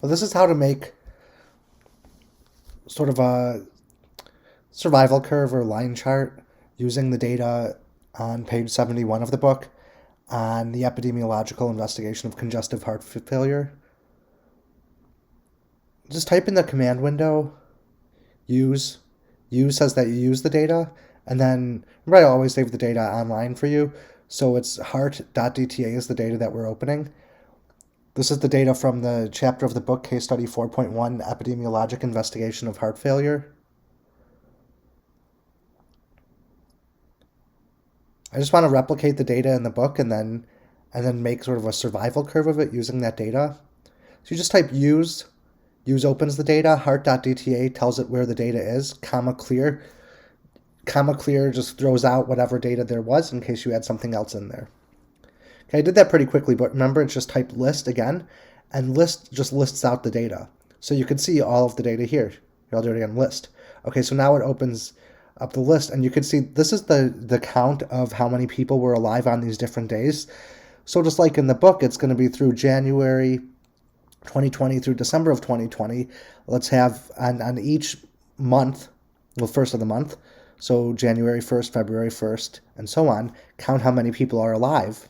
Well, this is how to make sort of a survival curve or line chart using the data on page 71 of the book on the epidemiological investigation of congestive heart failure. Just type in the command window, use. Use says that you use the data, and then remember I always save the data online for you. So it's heart.dta is the data that we're opening. This is the data from the chapter of the book, Case Study 4.1, Epidemiologic Investigation of Heart Failure. I just want to replicate the data in the book and then make sort of a survival curve of it using that data. So you just type use. Use opens the data. Heart.dta tells it where the data is. Comma clear. Comma clear just throws out whatever data there was in case you had something else in there. Okay, I did that pretty quickly, but remember it's just type list again, and list just lists out the data. So you can see all of the data here. I'll do it again, list. Okay, so now it opens up the list, and you can see this is the count of how many people were alive on these different days. So just like in the book, it's going to be through January 2020 through December of 2020. Let's have on each month, well, first of the month, so January 1st, February 1st, and so on, count how many people are alive.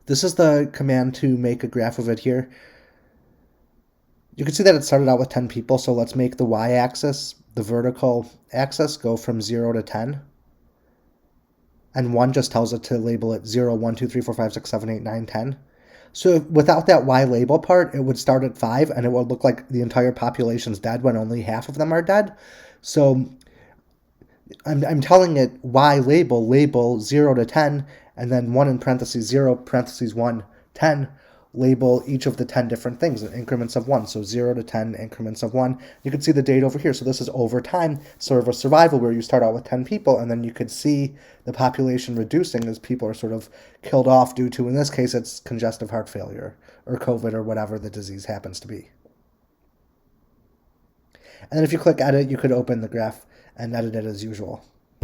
This is the command to make a graph of it here. You can see that it started out with 10 people, so let's make the y-axis, the vertical axis, go from 0 to 10. And 1 just tells it to label it 0, 1, 2, 3, 4, 5, 6, 7, 8, 9, 10. So without that y label part, it would start at 5, and it would look like the entire population's dead when only half of them are dead. So I'm telling it y label 0 to 10, and then 1 in parentheses 0, parentheses 1, 10, label each of the 10 different things in increments of 1. So 0 to 10 increments of 1. You can see the date over here. So this is over time, sort of a survival where you start out with 10 people, and then you could see the population reducing as people are sort of killed off due to, in this case, it's congestive heart failure or COVID or whatever the disease happens to be. And then if you click edit, you could open the graph and edit it as usual.